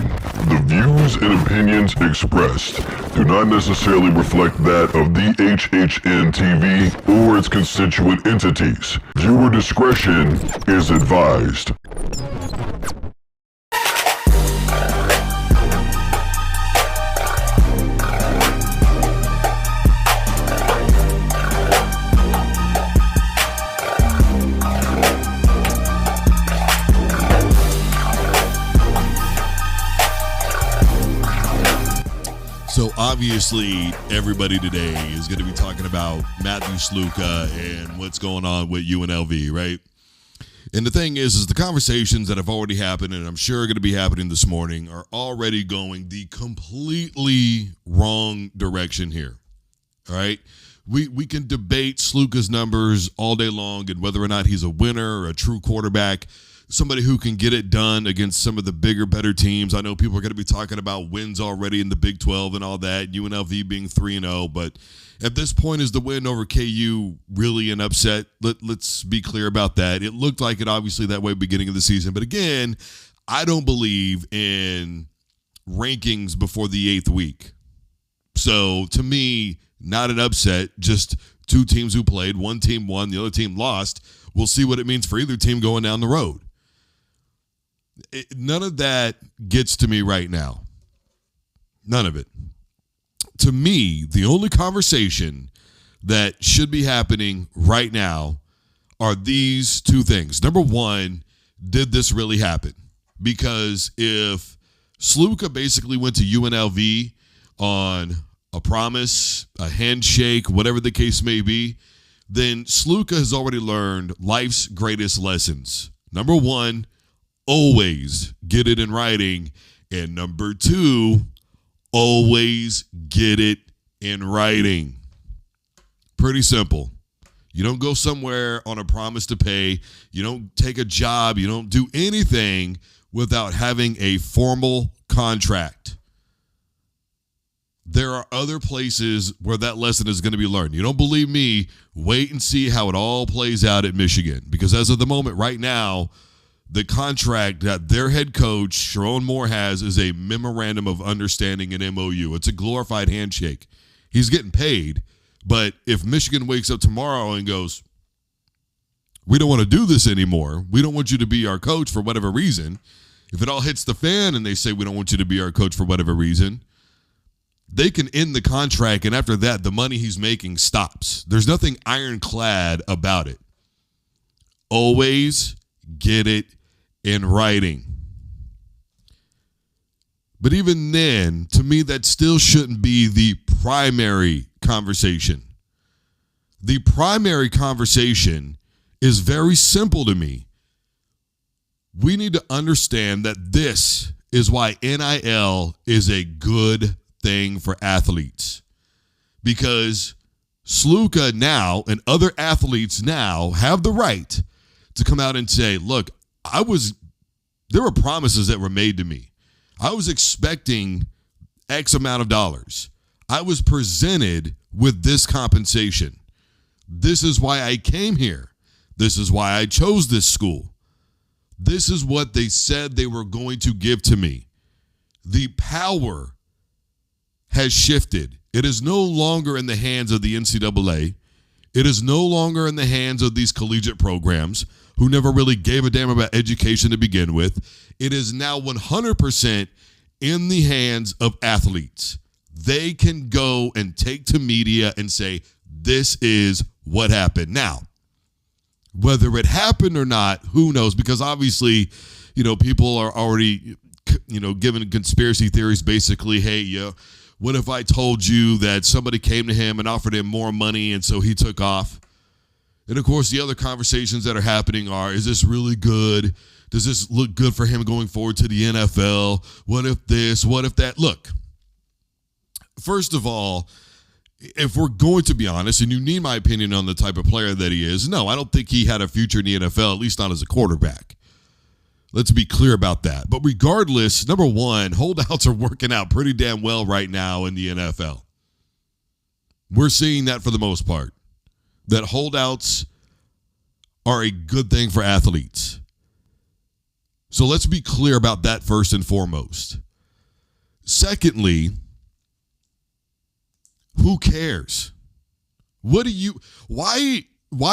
team. The views and opinions expressed do not necessarily reflect that of the HHN TV or its constituent entities. Viewer discretion is advised. So obviously, everybody today is going to be talking about Matthew Sluka and what's going on with UNLV, right? And the thing is the conversations that have already happened, and I'm sure are going to be happening this morning, are already going the completely wrong direction here. All right? We can debate Sluka's numbers all day long and whether or not he's a winner or a true quarterback, somebody who can get it done against some of the bigger, better teams. I know people are going to be talking about wins already in the Big 12 and all that, UNLV being 3-0, but at this point, is the win over KU really an upset? Let's be clear about that. It looked like it obviously that way beginning of the season, but again, I don't believe in rankings before the 8th week. So to me, not an upset, just two teams who played. One team won, the other team lost. We'll see what it means for either team going down the road. None of that gets to me right now. None of it. To me, the only conversation that should be happening right now are these two things. Number one, did this really happen? Because if Sluka basically went to UNLV on a promise, a handshake, whatever the case may be, then Sluka has already learned life's greatest lessons. Number one, always get it in writing. And number two, always get it in writing. Pretty simple. You don't go somewhere on a promise to pay. You don't take a job. You don't do anything without having a formal contract. There are other places where that lesson is going to be learned. You don't believe me? Wait and see how it all plays out at Michigan. Because as of the moment right now, the contract that their head coach, Sharon Moore, has is a memorandum of understanding, an MOU. It's a glorified handshake. He's getting paid. But if Michigan wakes up tomorrow and goes, we don't want to do this anymore, we don't want you to be our coach for whatever reason, if it all hits the fan and they say we don't want you to be our coach for whatever reason, they can end the contract, and after that, the money he's making stops. There's nothing ironclad about it. Always get it in writing. But even then, to me, that still shouldn't be the primary conversation. The primary conversation is very simple to me. We need to understand that this is why NIL is a good thing for athletes. Because Sluka now and other athletes now have the right to come out and say, look, there were promises that were made to me. I was expecting X amount of dollars. I was presented with this compensation. This is why I came here. This is why I chose this school. This is what they said they were going to give to me. The power has shifted. It is no longer in the hands of the NCAA. It is no longer in the hands of these collegiate programs who never really gave a damn about education to begin with. It is now 100% in the hands of athletes. They can go and take to media and say, this is what happened. Now, whether it happened or not, who knows? Because obviously, people are already, giving conspiracy theories basically, hey, what if I told you that somebody came to him and offered him more money and so he took off? And, of course, the other conversations that are happening are, is this really good? Does this look good for him going forward to the NFL? What if this? What if that? Look, first of all, if we're going to be honest, and you need my opinion on the type of player that he is, no, I don't think he had a future in the NFL, at least not as a quarterback. Let's be clear about that. But regardless, number one, holdouts are working out pretty damn well right now in the NFL. We're seeing that for the most part, that holdouts are a good thing for athletes. So let's be clear about that first and foremost. Secondly, who cares? Why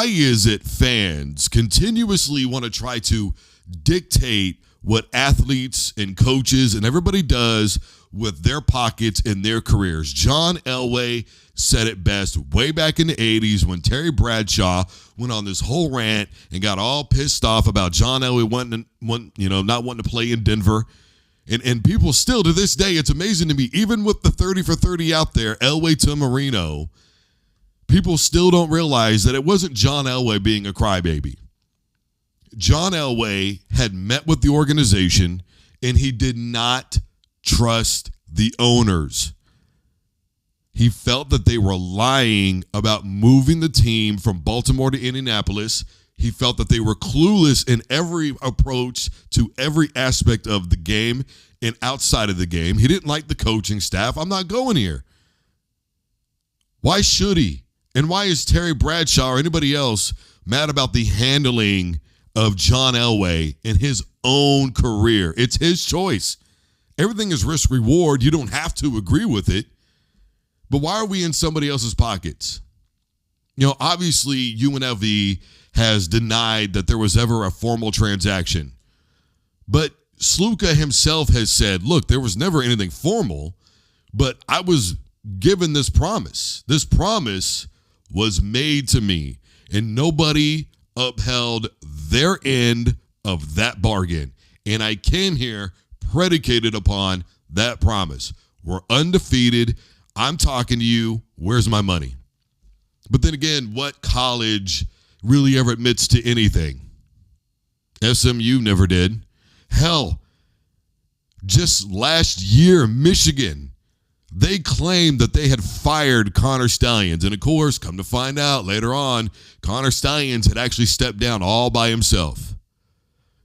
is it fans continuously want to try to dictate what athletes and coaches and everybody does with their pockets and their careers? John Elway said it best way back in the 80s when Terry Bradshaw went on this whole rant and got all pissed off about John Elway not wanting to play in Denver. And people still, to this day, it's amazing to me, even with the 30 for 30 out there, Elway to Marino, people still don't realize that it wasn't John Elway being a crybaby. John Elway had met with the organization, and he did not trust the owners. He felt that they were lying about moving the team from Baltimore to Indianapolis. He felt that they were clueless in every approach to every aspect of the game and outside of the game. He didn't like the coaching staff. I'm not going here. Why should he? And why is Terry Bradshaw or anybody else mad about the handling of John Elway in his own career? It's his choice. Everything is risk reward. You don't have to agree with it. But why are we in somebody else's pockets? Obviously UNLV has denied that there was ever a formal transaction. But Sluka himself has said, look, there was never anything formal, but I was given this promise. This promise was made to me, and nobody upheld their end of that bargain. And I came here predicated upon that promise. We're undefeated. I'm talking to you. Where's my money? But then again, what college really ever admits to anything? SMU never did. Hell, just last year, Michigan, they claimed that they had fired Connor Stalions. And of course, come to find out later on, Connor Stalions had actually stepped down all by himself.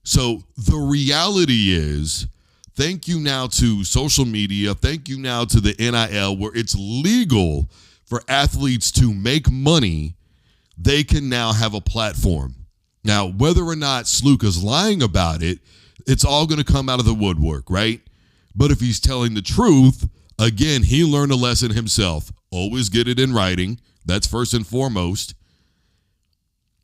So the reality is, thank you now to social media, thank you now to the NIL, where it's legal for athletes to make money, they can now have a platform. Now, whether or not Sluka's lying about it, it's all going to come out of the woodwork, right? But if he's telling the truth, again, he learned a lesson himself. Always get it in writing. That's first and foremost.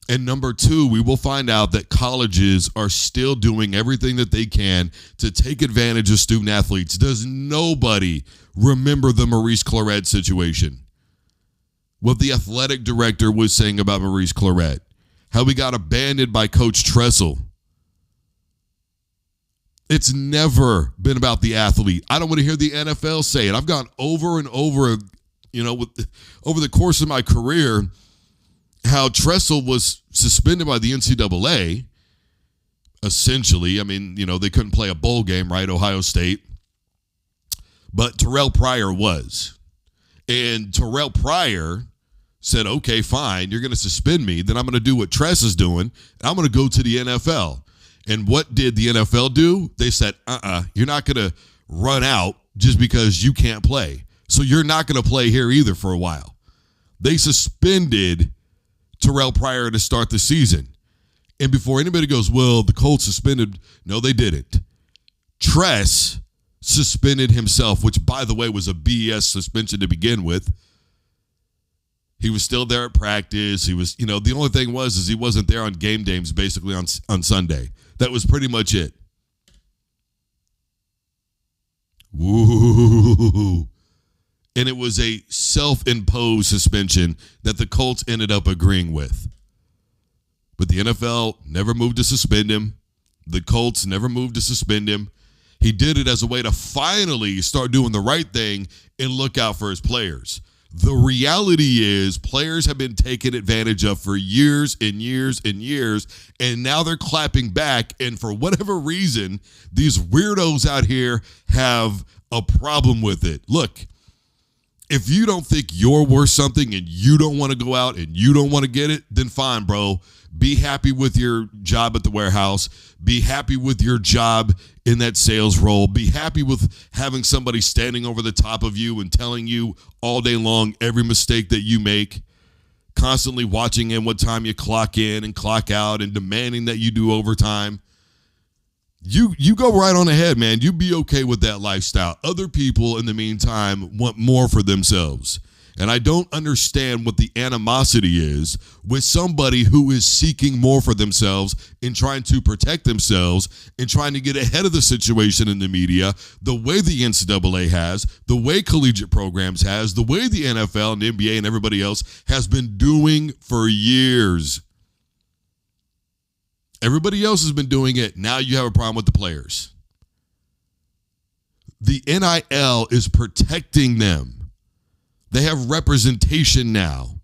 And number two, we will find out that colleges are still doing everything that they can to take advantage of student athletes. Does nobody remember the Maurice Clarett situation? What the athletic director was saying about Maurice Clarett, how he got abandoned by Coach Tressel. It's never been about the athlete. I don't want to hear the NFL say it. I've gone over and over, over the course of my career, how Tressel was suspended by the NCAA, essentially. I mean, they couldn't play a bowl game, right? Ohio State. But Terrell Pryor was. And Terrell Pryor said, okay, fine, you're going to suspend me. Then I'm going to do what Tress is doing, and I'm going to go to the NFL. And what did the NFL do? They said, you're not going to run out just because you can't play. So you're not going to play here either for a while. They suspended Terrell Pryor to start the season. And before anybody goes, well, the Colts suspended, no, they didn't. Tress suspended himself, which, by the way, was a BS suspension to begin with. He was still there at practice. He was, the only thing is he wasn't there on game days, basically on Sunday. That was pretty much it. Woo. And it was a self-imposed suspension that the Colts ended up agreeing with. But the NFL never moved to suspend him. The Colts never moved to suspend him. He did it as a way to finally start doing the right thing and look out for his players. The reality is players have been taken advantage of for years and years and years, and now they're clapping back, and for whatever reason, these weirdos out here have a problem with it. Look, if you don't think you're worth something and you don't want to go out and you don't want to get it, then fine, bro. Be happy with your job at the warehouse. Be happy with your job in that sales role. Be happy with having somebody standing over the top of you and telling you all day long every mistake that you make, constantly watching in what time you clock in and clock out and demanding that you do overtime. You go right on ahead, man. You be okay with that lifestyle. Other people, in the meantime, want more for themselves. And I don't understand what the animosity is with somebody who is seeking more for themselves and trying to protect themselves and trying to get ahead of the situation in the media, the way the NCAA has, the way collegiate programs has, the way the NFL and the NBA and everybody else has been doing for years. Everybody else has been doing it. Now you have a problem with the players. The NIL is protecting them. They have representation now.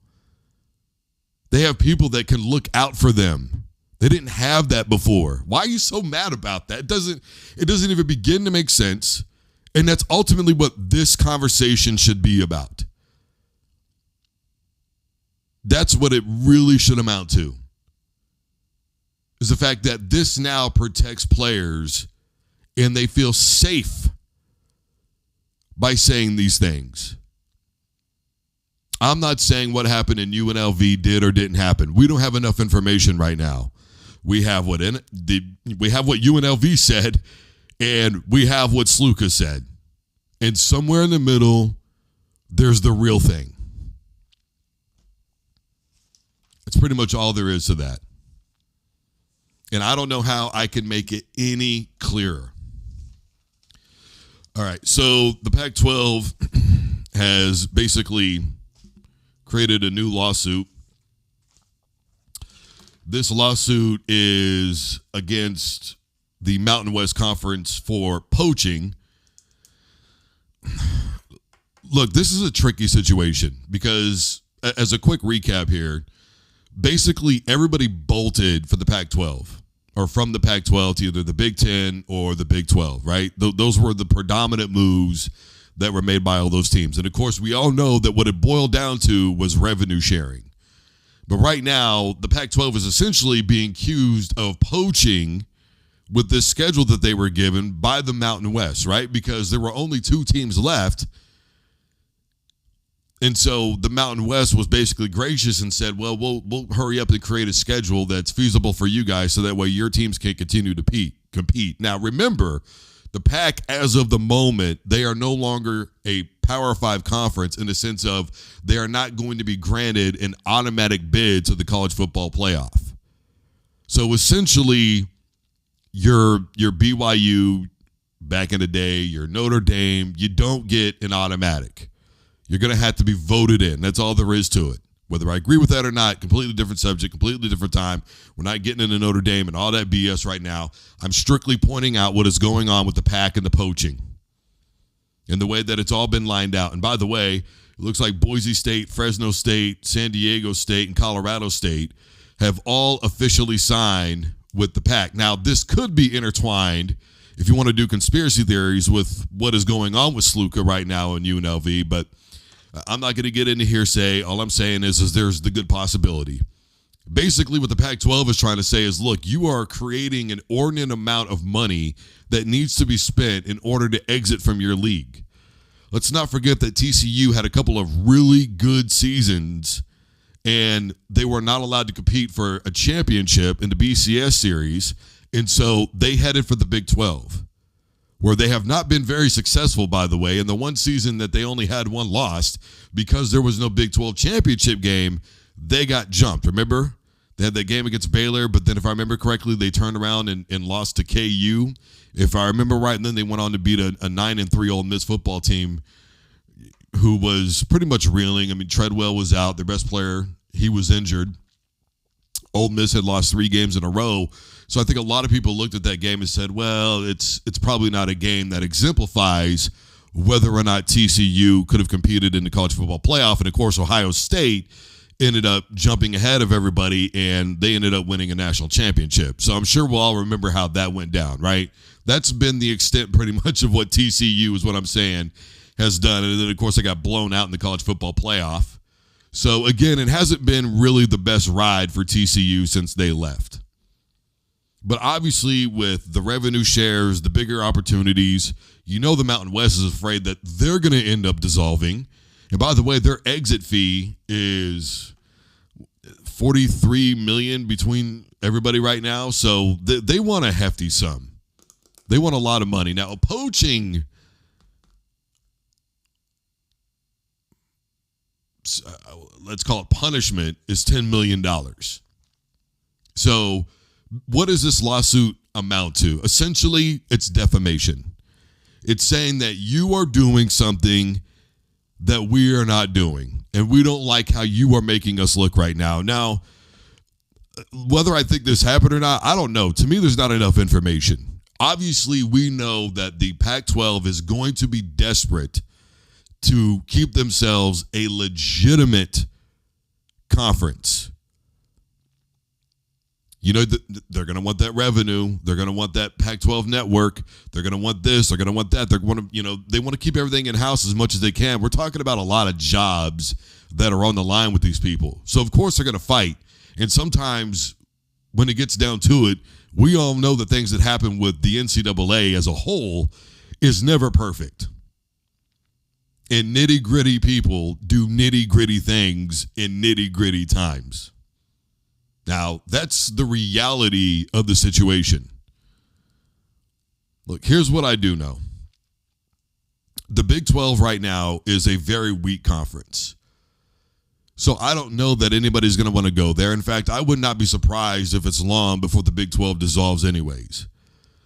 They have people that can look out for them. They didn't have that before. Why are you so mad about that? It doesn't even begin to make sense. And that's ultimately what this conversation should be about. That's what it really should amount to. Is the fact that this now protects players and they feel safe by saying these things. I'm not saying what happened in UNLV did or didn't happen. We don't have enough information right now. We have what UNLV said, and we have what Sluka said. And somewhere in the middle, there's the real thing. It's pretty much all there is to that. And I don't know how I can make it any clearer. All right, so the Pac-12 has basically created a new lawsuit. This lawsuit is against the Mountain West Conference for poaching. Look, this is a tricky situation because, as a quick recap here, basically everybody bolted for the Pac-12 or from the Pac-12 to either the Big Ten or the Big 12, right? Those were the predominant moves that were made by all those teams. And, of course, we all know that what it boiled down to was revenue sharing. But right now, the Pac-12 is essentially being accused of poaching with this schedule that they were given by the Mountain West, right? Because there were only 2 teams left. And so the Mountain West was basically gracious and said, well, we'll hurry up and create a schedule that's feasible for you guys so that way your teams can continue to compete. Now, remember, the Pac, as of the moment, they are no longer a Power 5 conference in the sense of they are not going to be granted an automatic bid to the college football playoff. So essentially, your BYU back in the day, your Notre Dame, you don't get an automatic. You're going to have to be voted in. That's all there is to it. Whether I agree with that or not, completely different subject, completely different time. We're not getting into Notre Dame and all that BS right now. I'm strictly pointing out what is going on with the Pac and the poaching and the way that it's all been lined out. And by the way, it looks like Boise State, Fresno State, San Diego State, and Colorado State have all officially signed with the Pac. Now, this could be intertwined if you want to do conspiracy theories with what is going on with Sluka right now in UNLV, but I'm not going to get into hearsay. All I'm saying is there's the good possibility. Basically, what the Pac-12 is trying to say is, look, you are creating an inordinate amount of money that needs to be spent in order to exit from your league. Let's not forget that TCU had a couple of really good seasons, and they were not allowed to compete for a championship in the BCS series, and so they headed for the Big 12. Where they have not been very successful, by the way. In the one season that they only had one loss, because there was no Big 12 championship game, they got jumped. Remember? They had that game against Baylor, but then if I remember correctly, they turned around and lost to KU. If I remember right, and then they went on to beat a 9-3 Ole Miss football team who was pretty much reeling. I mean, Treadwell was out, their best player. He was injured. Ole Miss had lost 3 games in a row. So I think a lot of people looked at that game and said, well, it's probably not a game that exemplifies whether or not TCU could have competed in the college football playoff. And, of course, Ohio State ended up jumping ahead of everybody, and they ended up winning a national championship. So I'm sure we'll all remember how that went down, right? That's been the extent pretty much of what TCU is what I'm saying has done. And then, of course, they got blown out in the college football playoff. So, again, it hasn't been really the best ride for TCU since they left. But obviously, with the revenue shares, the bigger opportunities, you know the Mountain West is afraid that they're going to end up dissolving. And by the way, their exit fee is $43 million between everybody right now. So they want a hefty sum. They want a lot of money. Now, poaching, let's call it punishment, is $10 million. So what does this lawsuit amount to? Essentially, it's defamation. It's saying that you are doing something that we are not doing, and we don't like how you are making us look right now. Now, whether I think this happened or not, I don't know. To me, there's not enough information. Obviously, we know that the Pac-12 is going to be desperate to keep themselves a legitimate conference. You know, they're going to want that revenue. They're going to want that Pac-12 network. They're going to want this. They're going to want that. They're going to, they want to keep everything in-house as much as they can. We're talking about a lot of jobs that are on the line with these people. So, of course, they're going to fight. And sometimes when it gets down to it, we all know the things that happen with the NCAA as a whole is never perfect. And nitty-gritty people do nitty-gritty things in nitty-gritty times. Now, that's the reality of the situation. Look, here's what I do know. The Big 12 right now is a very weak conference. So I don't know that anybody's going to want to go there. In fact, I would not be surprised if it's long before the Big 12 dissolves anyways.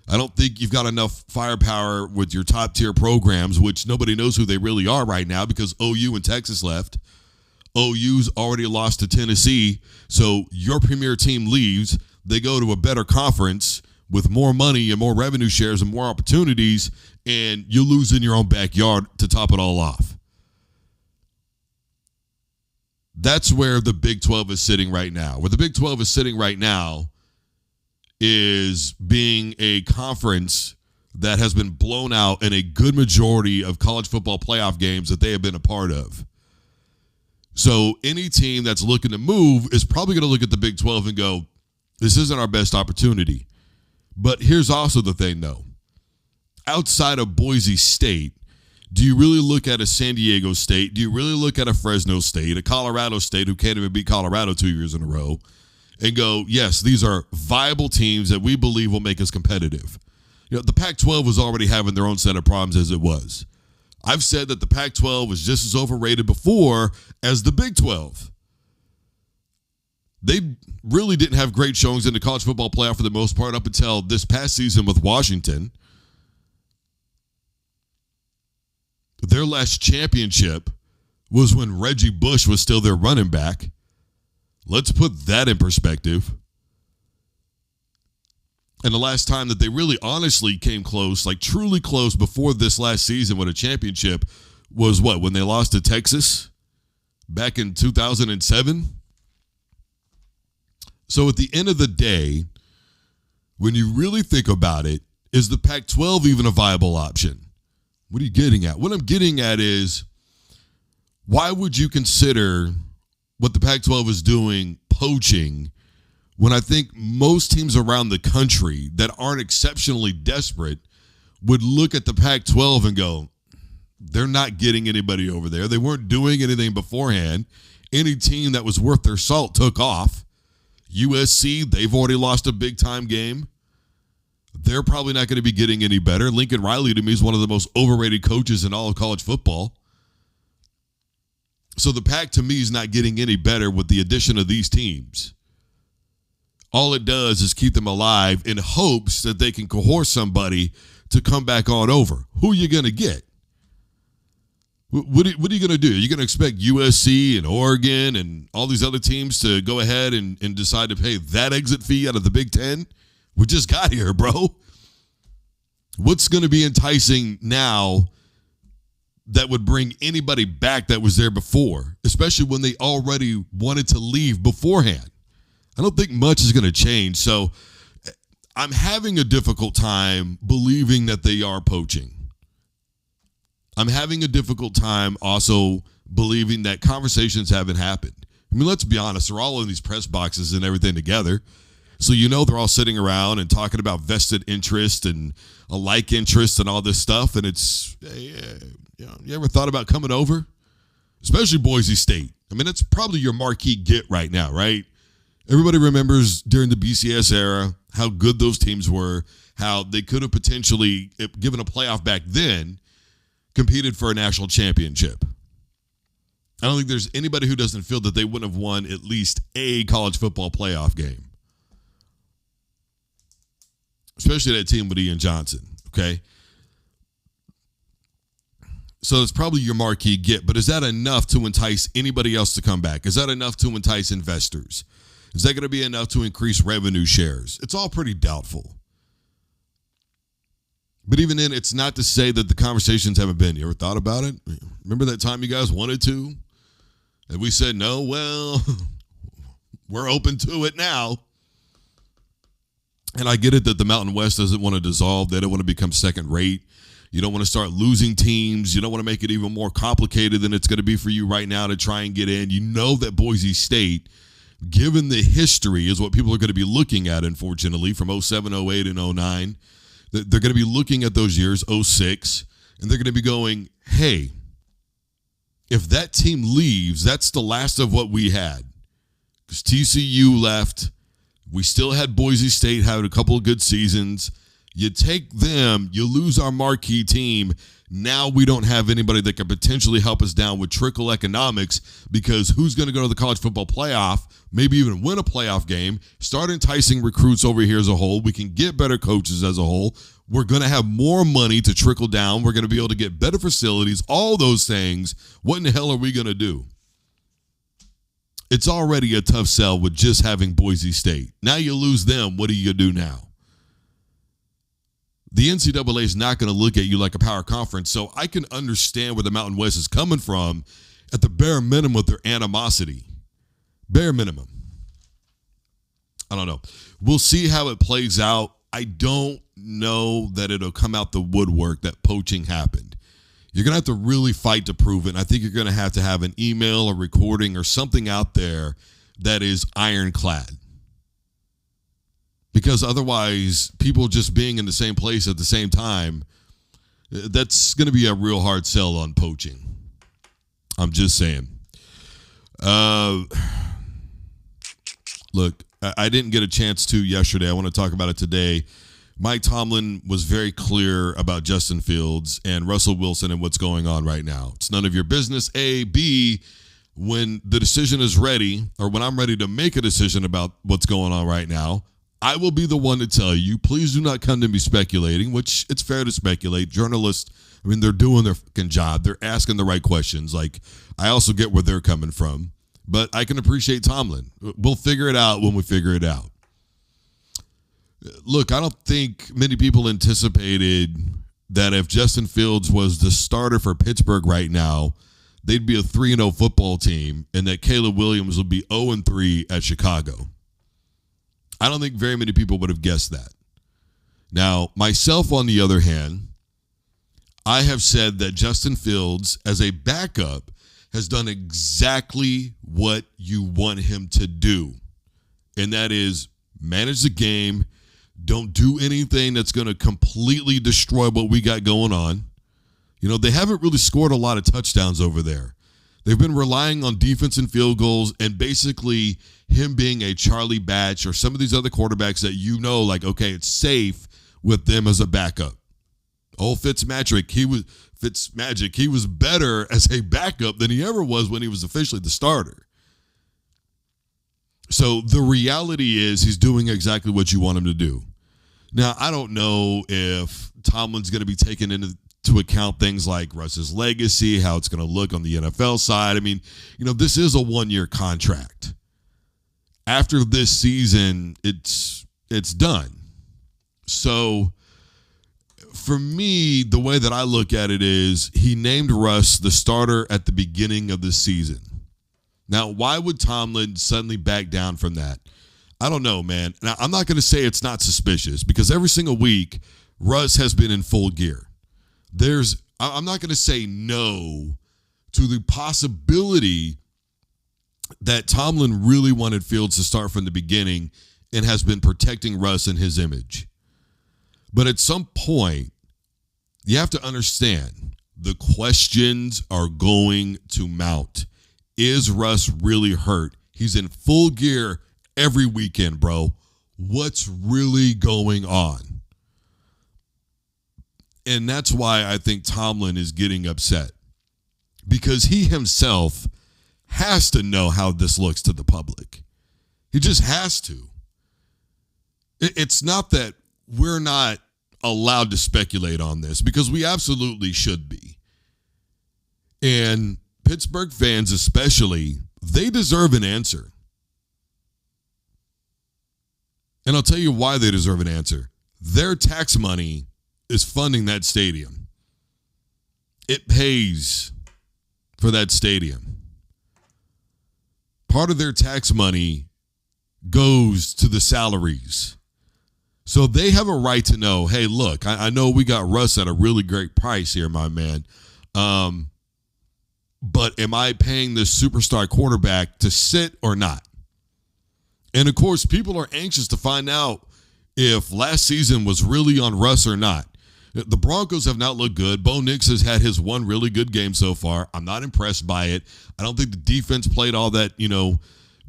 I don't think you've got enough firepower with your top-tier programs, which nobody knows who they really are right now because OU and Texas left. OU's already lost to Tennessee, so your premier team leaves. They go to a better conference with more money and more revenue shares and more opportunities, and you lose in your own backyard to top it all off. That's where the Big 12 is sitting right now. Where the Big 12 is sitting right now is being a conference that has been blown out in a good majority of college football playoff games that they have been a part of. So any team that's looking to move is probably going to look at the Big 12 and go, this isn't our best opportunity. But here's also the thing, though. Outside of Boise State, do you really look at a San Diego State? Do you really look at a Fresno State, a Colorado State who can't even beat Colorado 2 years in a row, and go, yes, these are viable teams that we believe will make us competitive? You know, the Pac-12 was already having their own set of problems as it was. I've said that the Pac-12 was just as overrated before as the Big 12. They really didn't have great showings in the college football playoff for the most part up until this past season with Washington. Their last championship was when Reggie Bush was still their running back. Let's put that in perspective. And the last time that they really honestly came close, like truly close before this last season with a championship was what? When they lost to Texas back in 2007? So at the end of the day, when you really think about it, is the Pac-12 even a viable option? What are you getting at? What I'm getting at is, why would you consider what the Pac-12 is doing poaching when I think most teams around the country that aren't exceptionally desperate would look at the Pac-12 and go, they're not getting anybody over there. They weren't doing anything beforehand. Any team that was worth their salt took off. USC, they've already lost a big-time game. They're probably not going to be getting any better. Lincoln Riley, to me, is one of the most overrated coaches in all of college football. So the Pac, to me, is not getting any better with the addition of these teams. All it does is keep them alive in hopes that they can coerce somebody to come back on over. Who are you going to get? What are you going to do? Are you going to expect USC and Oregon and all these other teams to go ahead and decide to pay that exit fee out of the Big Ten? We just got here, bro. What's going to be enticing now that would bring anybody back that was there before, especially when they already wanted to leave beforehand? I don't think much is going to change. So I'm having a difficult time believing that they are poaching. I'm having a difficult time also believing that conversations haven't happened. I mean, let's be honest. They're all in these press boxes and everything together. So you know they're all sitting around and talking about vested interest and a like interest and all this stuff. And it's, you ever thought about coming over? Especially Boise State. I mean, that's probably your marquee get right now, right? Everybody remembers during the BCS era how good those teams were, how they could have potentially, if given a playoff back then, competed for a national championship. I don't think there's anybody who doesn't feel that they wouldn't have won at least a college football playoff game. Especially that team with Ian Johnson, okay? So it's probably your marquee get, but is that enough to entice anybody else to come back? Is that enough to entice investors? Is that going to be enough to increase revenue shares? It's all pretty doubtful. But even then, it's not to say that the conversations haven't been. You ever thought about it? Remember that time you guys wanted to? And we said, no, well, we're open to it now. And I get it that the Mountain West doesn't want to dissolve. They don't want to become second rate. You don't want to start losing teams. You don't want to make it even more complicated than it's going to be for you right now to try and get in. You know that Boise State, given the history, is what people are going to be looking at, unfortunately, from 07, 08, and 09. They're going to be looking at those years, 06, and they're going to be going, hey, if that team leaves, that's the last of what we had. Because TCU left. We still had Boise State having a couple of good seasons. You take them, you lose our marquee team. Now we don't have anybody that could potentially help us down with trickle economics, because who's going to go to the college football playoff, maybe even win a playoff game, start enticing recruits over here as a whole. We can get better coaches as a whole. We're going to have more money to trickle down. We're going to be able to get better facilities, all those things. What in the hell are we going to do? It's already a tough sell with just having Boise State. Now you lose them. What do you do now? The NCAA is not going to look at you like a power conference, so I can understand where the Mountain West is coming from at the bare minimum with their animosity. Bare minimum. I don't know. We'll see how it plays out. I don't know that it'll come out the woodwork that poaching happened. You're going to have to really fight to prove it, and I think you're going to have an email, a recording, or something out there that is ironclad. Because otherwise, people just being in the same place at the same time, that's going to be a real hard sell on poaching. I'm just saying. Look, I didn't get a chance to yesterday. I want to talk about it today. Mike Tomlin was very clear about Justin Fields and Russell Wilson and what's going on right now. It's none of your business, A. B, when the decision is ready, or when I'm ready to make a decision about what's going on right now, I will be the one to tell you. Please do not come to me speculating, which it's fair to speculate. Journalists, I mean, they're doing their fucking job. They're asking the right questions. Like, I also get where they're coming from. But I can appreciate Tomlin. We'll figure it out when we figure it out. Look, I don't think many people anticipated that if Justin Fields was the starter for Pittsburgh right now, they'd be a 3-0 football team, and that Caleb Williams would be 0-3 at Chicago. I don't think very many people would have guessed that. Now, myself, on the other hand, I have said that Justin Fields, as a backup, has done exactly what you want him to do. And that is manage the game. Don't do anything that's going to completely destroy what we got going on. You know, they haven't really scored a lot of touchdowns over there. They've been relying on defense and field goals, and basically him being a Charlie Batch or some of these other quarterbacks that you know, like, okay, it's safe with them as a backup. Old Fitzmagic, he was better as a backup than he ever was when he was officially the starter. So the reality is he's doing exactly what you want him to do. Now, I don't know if Tomlin's going to be taking into account things like Russ's legacy, how it's going to look on the NFL side. I mean, you know, this is a one-year contract. After this season, it's done. So for me, the way that I look at it is he named Russ the starter at the beginning of the season. Now, why would Tomlin suddenly back down from that? I don't know, man. Now, I'm not going to say it's not suspicious, because every single week, Russ has been in full gear. I'm not going to say no to the possibility that Tomlin really wanted Fields to start from the beginning and has been protecting Russ and his image. But at some point, you have to understand the questions are going to mount. Is Russ really hurt? He's in full gear every weekend, bro. what's really going on. And that's why I think Tomlin is getting upset, because he himself has to know how this looks to the public. He just has to. It's not that we're not allowed to speculate on this, because we absolutely should be. And Pittsburgh fans especially, they deserve an answer. And I'll tell you why they deserve an answer. Their tax money is funding that stadium. It pays for that stadium. Part of their tax money goes to the salaries. So they have a right to know, hey, look, I know we got Russ at a really great price here, my man. But am I paying this superstar quarterback to sit or not? And, of course, people are anxious to find out if last season was really on Russ or not. The Broncos have not looked good. Bo Nix has had his one really good game so far. I'm not impressed by it. I don't think the defense played all that,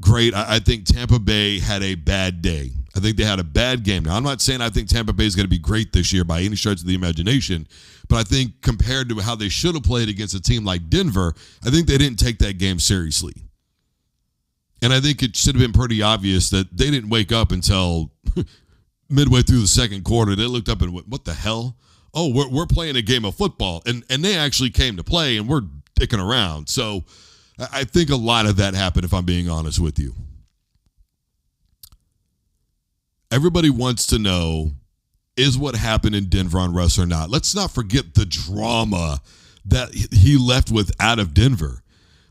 great. I think Tampa Bay had a bad day. I think they had a bad game. Now, I'm not saying I think Tampa Bay is going to be great this year by any stretch of the imagination, but I think compared to how they should have played against a team like Denver, I think they didn't take that game seriously. And I think it should have been pretty obvious that they didn't wake up until midway through the second quarter. They looked up and went, what the hell? Oh, we're playing a game of football. And they actually came to play, and we're dicking around. So I think a lot of that happened, if I'm being honest with you. Everybody wants to know, is what happened in Denver on Russ or not? Let's not forget the drama that he left with out of Denver,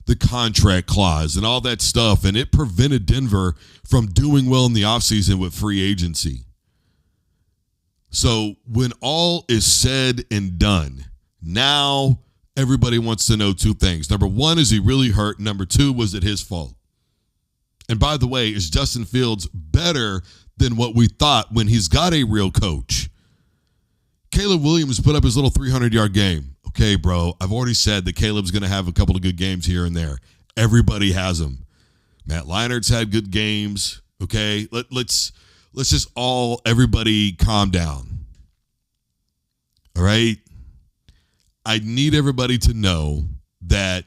the contract clause and all that stuff, and it prevented Denver from doing well in the offseason with free agency. So when all is said and done, now everybody wants to know two things. Number one, is he really hurt? Number two, was it his fault? And by the way, is Justin Fields better than what we thought when he's got a real coach? Caleb Williams put up his little 300-yard game. Okay, bro, I've already said that Caleb's going to have a couple of good games here and there. Everybody has them. Matt Leinert's had good games. Okay, let's just everybody calm down. All right? I need everybody to know that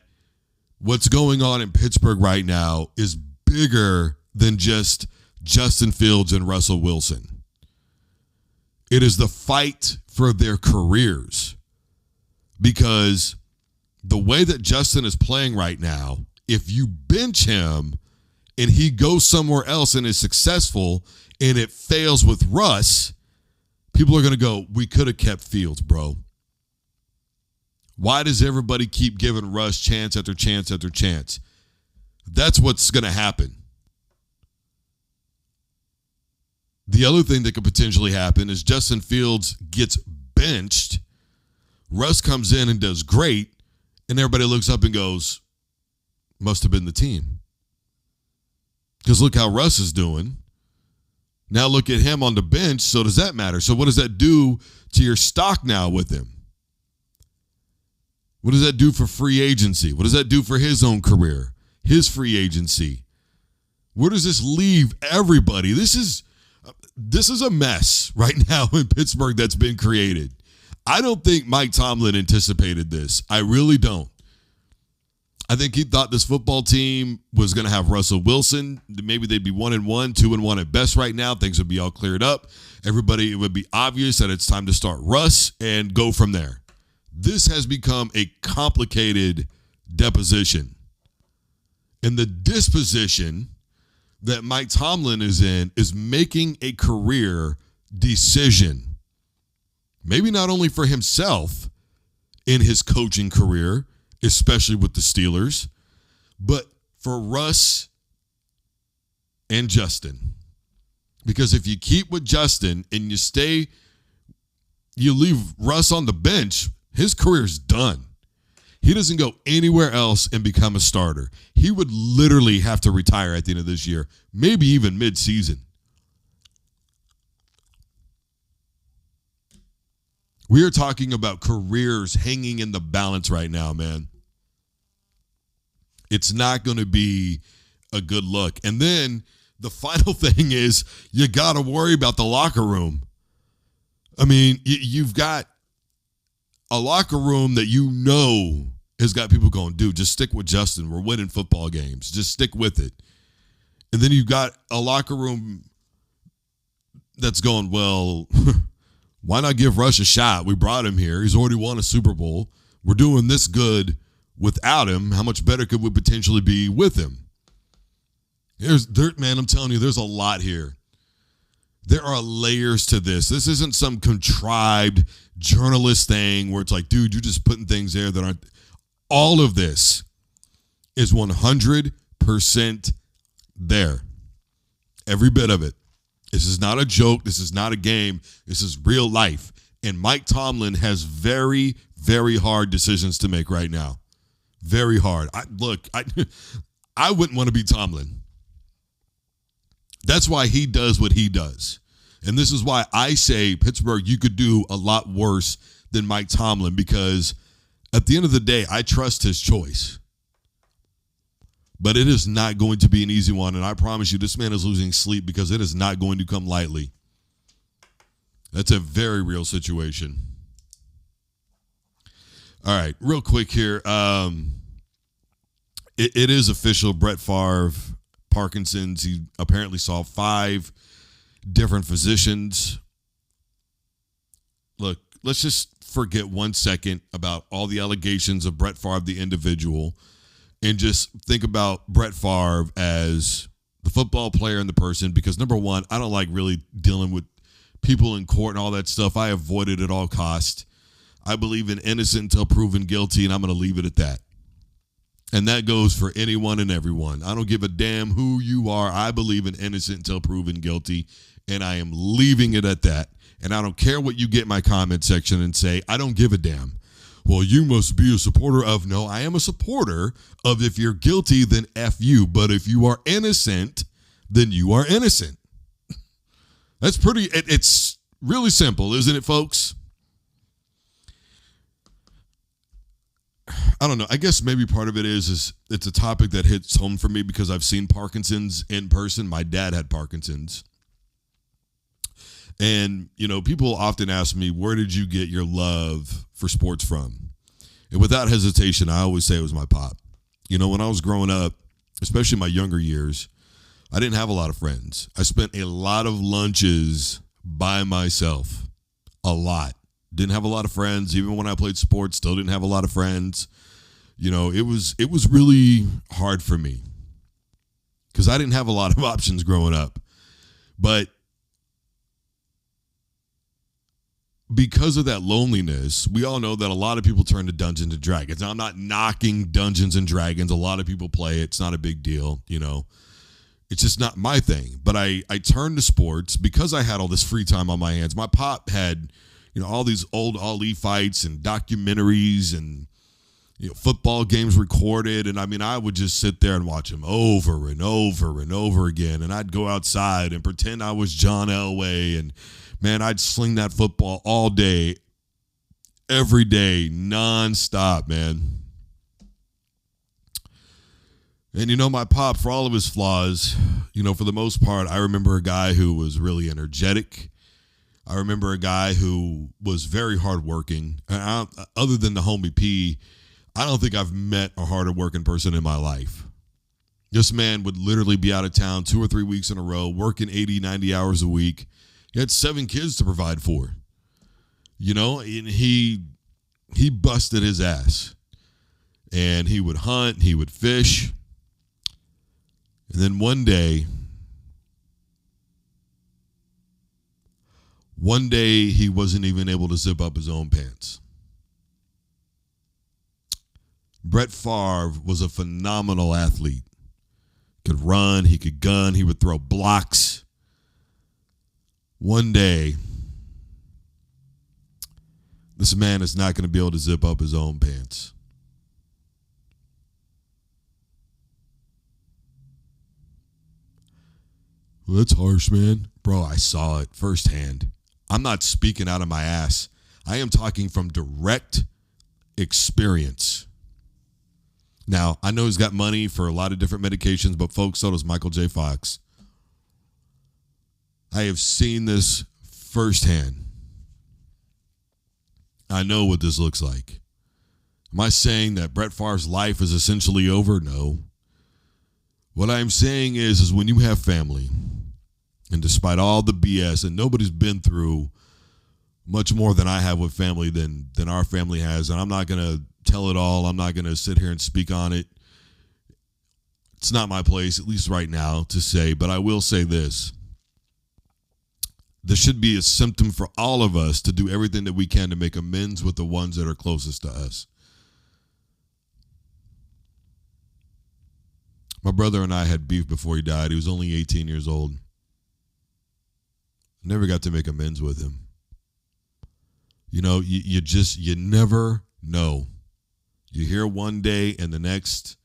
what's going on in Pittsburgh right now is bigger than just Justin Fields and Russell Wilson. It is the fight for their careers, because the way that Justin is playing right now, if you bench him and he goes somewhere else and is successful and it fails with Russ, people are going to go, we could have kept Fields, bro. Why does everybody keep giving Russ chance after chance after chance? That's what's going to happen. The other thing that could potentially happen is Justin Fields gets benched, Russ comes in and does great, and everybody looks up and goes, must have been the team. Because look how Russ is doing. Now look at him on the bench, so does that matter? So what does that do to your stock now with him? What does that do for free agency? What does that do for his own career, his free agency? Where does this leave everybody? This is a mess right now in Pittsburgh that's been created. I don't think Mike Tomlin anticipated this. I really don't. I think he thought this football team was going to have Russell Wilson. Maybe they'd be 1-1, 2-1 at best right now. Things would be all cleared up. Everybody, it would be obvious that it's time to start Russ and go from there. This has become a complicated deposition. And the disposition that Mike Tomlin is in is making a career decision. Maybe not only for himself in his coaching career, especially with the Steelers, but for Russ and Justin. Because if you keep with Justin and you leave Russ on the bench, his career's done. He doesn't go anywhere else and become a starter. He would literally have to retire at the end of this year, maybe even mid-season. We are talking about careers hanging in the balance right now, man. It's not going to be a good look. And then the final thing is you got to worry about the locker room. I mean, you've got a locker room that you know has got people going, dude, just stick with Justin. We're winning football games. Just stick with it. And then you've got a locker room that's going, well, why not give Rush a shot? We brought him here. He's already won a Super Bowl. We're doing this good without him. How much better could we potentially be with him? Man, I'm telling you, there's a lot here. There are layers to this. This isn't some contrived journalist thing where it's like, dude, you're just putting things there that aren't. All of this is 100% there. Every bit of it. This is not a joke. This is not a game. This is real life. And Mike Tomlin has very, very hard decisions to make right now. Very hard. I wouldn't want to be Tomlin. That's why he does what he does. And this is why I say, Pittsburgh, you could do a lot worse than Mike Tomlin, because at the end of the day, I trust his choice. But it is not going to be an easy one, and I promise you, this man is losing sleep because it is not going to come lightly. That's a very real situation. All right, real quick here. It is official. Brett Favre, Parkinson's. He apparently saw 5 different physicians. Look, let's just forget 1 second about all the allegations of Brett Favre, the individual, and just think about Brett Favre as the football player and the person, because number one, I don't like really dealing with people in court and all that stuff. I avoid it at all costs. I believe in innocent until proven guilty, and I'm going to leave it at that. And that goes for anyone and everyone. I don't give a damn who you are. I believe in innocent until proven guilty, and I am leaving it at that. And I don't care what you get in my comment section and say. I don't give a damn. Well, you must be a supporter of. No, I am a supporter of if you're guilty, then F you. But if you are innocent, then you are innocent. That's it's really simple, isn't it, folks? I don't know. I guess maybe part of it is it's a topic that hits home for me because I've seen Parkinson's in person. My dad had Parkinson's. And, people often ask me, where did you get your love for sports from? And without hesitation, I always say it was my pop. When I was growing up, especially my younger years, I didn't have a lot of friends. I spent a lot of lunches by myself. A lot. Didn't have a lot of friends. Even when I played sports, still didn't have a lot of friends. It was really hard for me because I didn't have a lot of options growing up. But because of that loneliness, we all know that a lot of people turn to Dungeons and Dragons. Now, I'm not knocking Dungeons and Dragons. A lot of people play it. It's not a big deal, It's just not my thing. But I turned to sports because I had all this free time on my hands. My pop had, all these old Ali fights and documentaries and, football games recorded. And, I would just sit there and watch them over and over and over again. And I'd go outside and pretend I was John Elway. And, man, I'd sling that football all day, every day, nonstop, man. And, my pop, for all of his flaws, for the most part, I remember a guy who was really energetic. I remember a guy who was very hardworking. And other than the homie P, I don't think I've met a harder working person in my life. This man would literally be out of town 2 or 3 weeks in a row, working 80, 90 hours a week. He had 7 kids to provide for. And he busted his ass. And he would hunt, he would fish. And then one day he wasn't even able to zip up his own pants. Brett Favre was a phenomenal athlete. Could run, he could gun, he would throw blocks. One day, this man is not going to be able to zip up his own pants. Well, that's harsh, man. Bro, I saw it firsthand. I'm not speaking out of my ass. I am talking from direct experience. Now, I know he's got money for a lot of different medications, but folks, so does Michael J. Fox. I have seen this firsthand. I know what this looks like. Am I saying that Brett Favre's life is essentially over? No. What I'm saying is when you have family, and despite all the BS, and nobody's been through much more than I have with family than our family has, and I'm not going to tell it all. I'm not going to sit here and speak on it. It's not my place, at least right now, to say, but I will say this. There should be a symptom for all of us to do everything that we can to make amends with the ones that are closest to us. My brother and I had beef before he died. He was only 18 years old. Never got to make amends with him. You know, you never know. You hear one day and the next,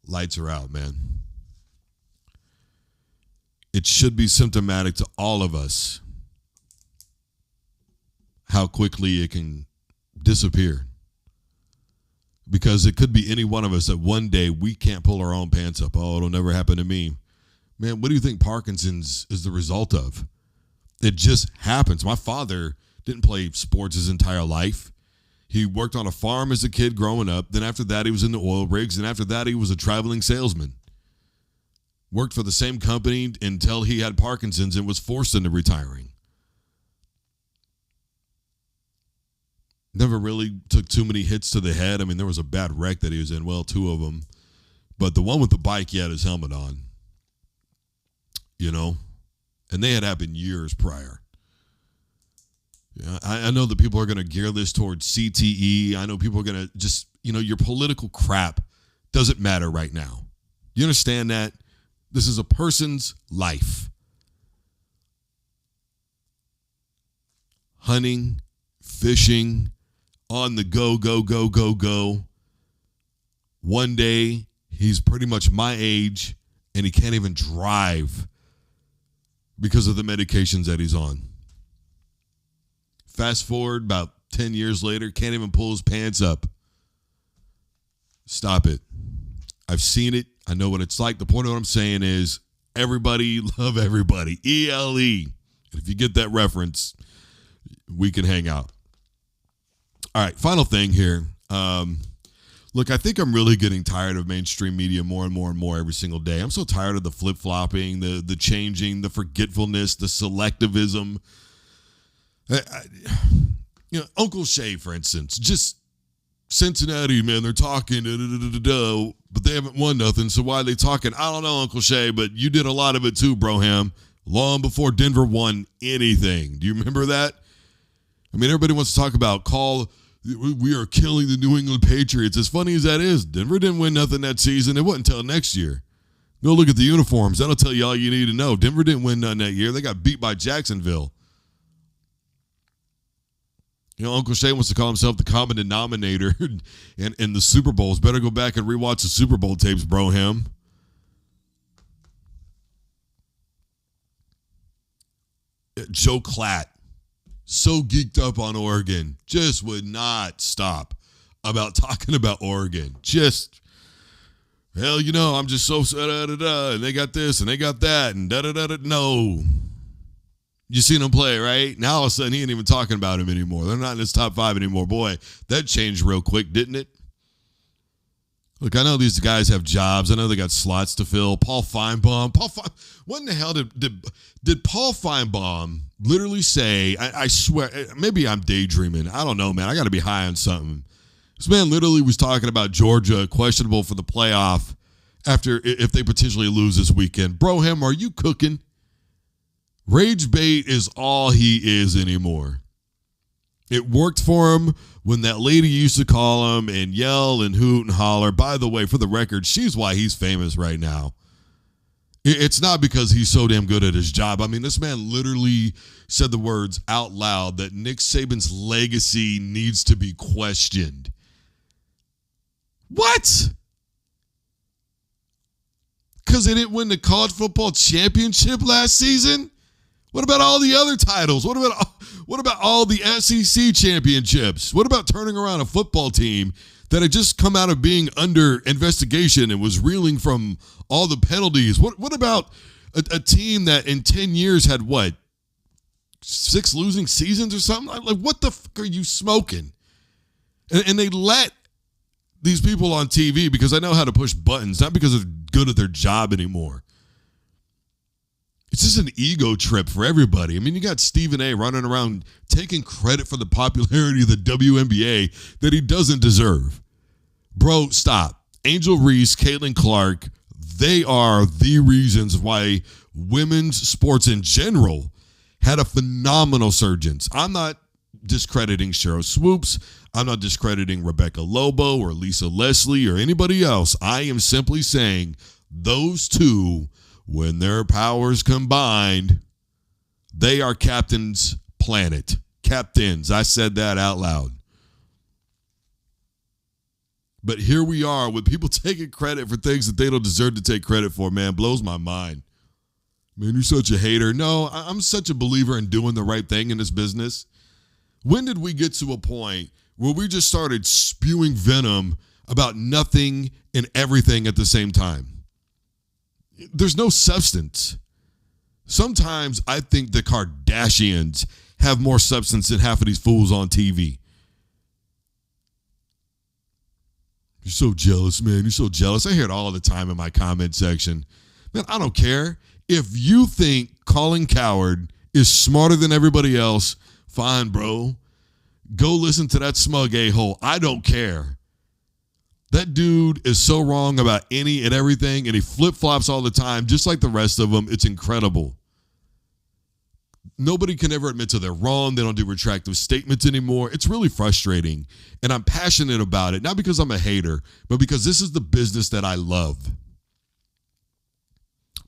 lights are out, man. It should be symptomatic to all of us how quickly it can disappear. Because it could be any one of us that one day we can't pull our own pants up. Oh, it'll never happen to me. Man, what do you think Parkinson's is the result of? It just happens. My father didn't play sports his entire life. He worked on a farm as a kid growing up. Then after that, he was in the oil rigs. And after that, he was a traveling salesman. Worked for the same company until he had Parkinson's and was forced into retiring. Never really took too many hits to the head. I mean, there was a bad wreck that he was in. Well, 2 of them. But the one with the bike, he had his helmet on. You know? And they had happened years prior. Yeah, I know that people are going to gear this towards CTE. I know people are going to just, your political crap doesn't matter right now. You understand that? This is a person's life. Hunting, fishing, on the go, go, go, go, go. One day, he's pretty much my age, and he can't even drive because of the medications that he's on. Fast forward about 10 years later, can't even pull his pants up. Stop it. I've seen it. I know what it's like. The point of what I'm saying is everybody love everybody. ELE. And if you get that reference, we can hang out. All right, final thing here. Look, I think I'm really getting tired of mainstream media more and more and more every single day. I'm so tired of the flip-flopping, the changing, the forgetfulness, the selectivism. Uncle Shay, for instance, just Cincinnati, man, they're talking, but they haven't won nothing, so why are they talking? I don't know, Uncle Shay, but you did a lot of it too, Broham, long before Denver won anything. Do you remember that? I mean, everybody wants to talk about we are killing the New England Patriots. As funny as that is, Denver didn't win nothing that season. It wasn't until next year. Go look at the uniforms. That'll tell you all you need to know. Denver didn't win nothing that year. They got beat by Jacksonville. Uncle Shay wants to call himself the common denominator in the Super Bowls. Better go back and rewatch the Super Bowl tapes, Broham. Joe Klatt, so geeked up on Oregon, just would not stop about talking about Oregon. Just, hell, I'm just so da-da-da-da, and they got this, and they got that, and da-da-da-da. No. You seen him play, right? Now all of a sudden he ain't even talking about him anymore. They're not in his top 5 anymore. Boy, that changed real quick, didn't it? Look, I know these guys have jobs. I know they got slots to fill. Paul Feinbaum. What in the hell did Paul Feinbaum literally say? I swear, maybe I'm daydreaming. I don't know, man. I got to be high on something. This man literally was talking about Georgia questionable for the playoff if they potentially lose this weekend. Broham, are you cooking? Rage bait is all he is anymore. It worked for him when that lady used to call him and yell and hoot and holler. By the way, for the record, she's why he's famous right now. It's not because he's so damn good at his job. I mean, this man literally said the words out loud that Nick Saban's legacy needs to be questioned. What? Because they didn't win the college football championship last season? What about all the other titles? What about all the SEC championships? What about turning around a football team that had just come out of being under investigation and was reeling from all the penalties? What about A team that in 10 years had what? 6 losing seasons or something? Like, what the fuck are you smoking? And they let these people on TV because I know how to push buttons, not because they're good at their job anymore. It's just an ego trip for everybody. I mean, you got Stephen A. running around taking credit for the popularity of the WNBA that he doesn't deserve. Bro, stop. Angel Reese, Caitlin Clark, they are the reasons why women's sports in general had a phenomenal surgence. I'm not discrediting Cheryl Swoops. I'm not discrediting Rebecca Lobo or Lisa Leslie or anybody else. I am simply saying those two, when their powers combined, they are Captain's Planet. Captains. I said that out loud. But here we are with people taking credit for things that they don't deserve to take credit for, man. Blows my mind. Man, you're such a hater. No, I'm such a believer in doing the right thing in this business. When did we get to a point where we just started spewing venom about nothing and everything at the same time? There's no substance. Sometimes I think the Kardashians have more substance than half of these fools on TV. You're so jealous, man. You're so jealous. I hear it all the time in my comment section. Man, I don't care. If you think Colin Cowherd is smarter than everybody else, fine, bro. Go listen to that smug a-hole. I don't care. That dude is so wrong about any and everything, and he flip-flops all the time, just like the rest of them. It's incredible. Nobody can ever admit to they're wrong. They don't do retractive statements anymore. It's really frustrating, and I'm passionate about it, not because I'm a hater, but because this is the business that I love.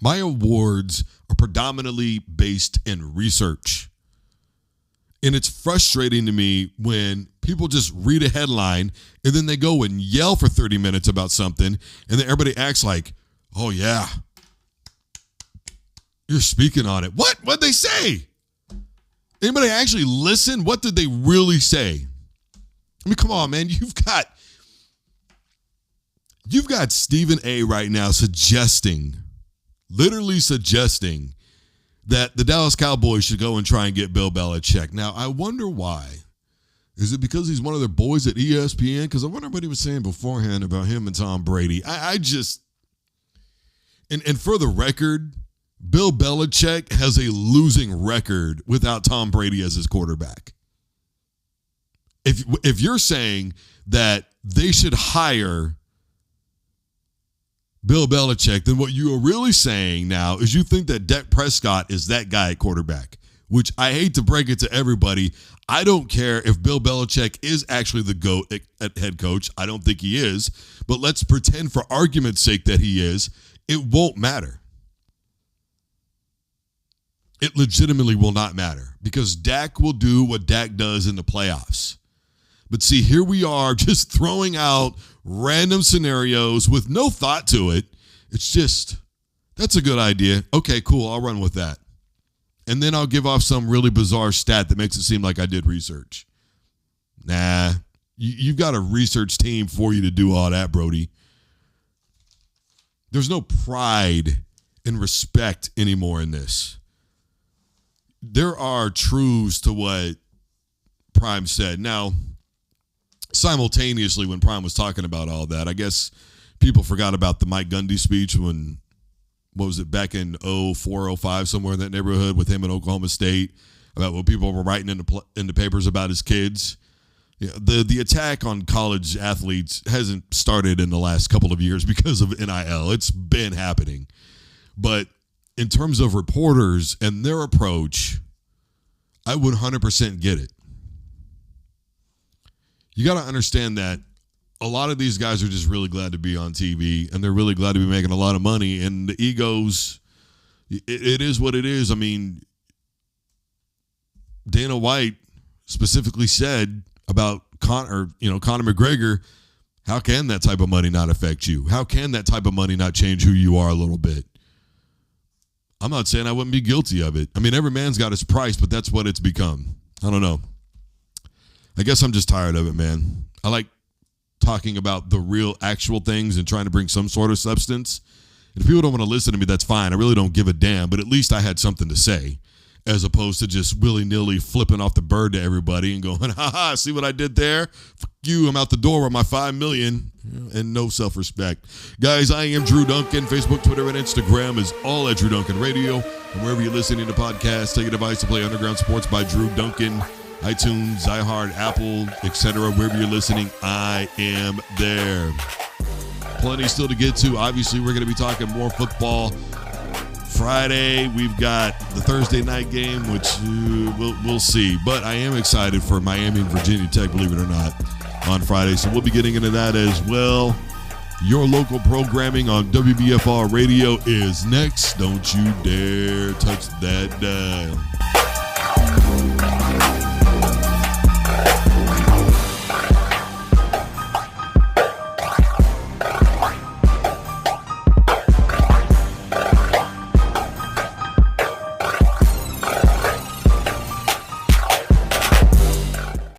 My awards are predominantly based in research. And it's frustrating to me when people just read a headline and then they go and yell for 30 minutes about something, and then everybody acts like, oh, yeah, you're speaking on it. What? What'd they say? Anybody actually listen? What did they really say? I mean, come on, man. You've got Stephen A. right now literally suggesting that the Dallas Cowboys should go and try and get Bill Belichick. Now, I wonder why. Is it because he's one of their boys at ESPN? Because I wonder what he was saying beforehand about him and Tom Brady. I just, and for the record, Bill Belichick has a losing record without Tom Brady as his quarterback. If you're saying that they should hire Bill Belichick, then what you are really saying now is you think that Dak Prescott is that guy at quarterback, which I hate to break it to everybody. I don't care if Bill Belichick is actually the GOAT at head coach. I don't think he is, but let's pretend for argument's sake that he is. It won't matter. It legitimately will not matter because Dak will do what Dak does in the playoffs. But see, here we are just throwing out random scenarios with no thought to it. It's just, that's a good idea. Okay, cool. I'll run with that. And then I'll give off some really bizarre stat that makes it seem like I did research. Nah, you've got a research team for you to do all that, Brody. There's no pride and respect anymore in this. There are truths to what Prime said. Now, simultaneously, when Prime was talking about all that, I guess people forgot about the Mike Gundy speech when, what was it, back in 04, 05, somewhere in that neighborhood with him in Oklahoma State, about what people were writing in the papers about his kids. Yeah, the attack on college athletes hasn't started in the last couple of years because of NIL. It's been happening. But in terms of reporters and their approach, I would 100% get it. You got to understand that a lot of these guys are just really glad to be on TV, and they're really glad to be making a lot of money. And the egos, it is what it is. I mean, Dana White specifically said about Conor McGregor, how can that type of money not affect you? How can that type of money not change who you are a little bit? I'm not saying I wouldn't be guilty of it. I mean, every man's got his price, but that's what it's become. I don't know. I guess I'm just tired of it, man. I like talking about the real, actual things and trying to bring some sort of substance. And if people don't want to listen to me, that's fine. I really don't give a damn. But at least I had something to say, as opposed to just willy-nilly flipping off the bird to everybody and going, ha-ha, see what I did there? Fuck you, I'm out the door with my $5 million and no self-respect. Guys, I am Drew Duncan. Facebook, Twitter, and Instagram is all at Drew Duncan Radio. And wherever you're listening to podcasts, take a device to play Underground Sports by Drew Duncan, iTunes, iHeart, Apple, etc. Wherever you're listening, I am there. Plenty still to get to. Obviously, we're going to be talking more football. Friday, we've got the Thursday night game, which we'll see. But I am excited for Miami and Virginia Tech, believe it or not, on Friday. So we'll be getting into that as well. Your local programming on WBFR Radio is next. Don't you dare touch that dial.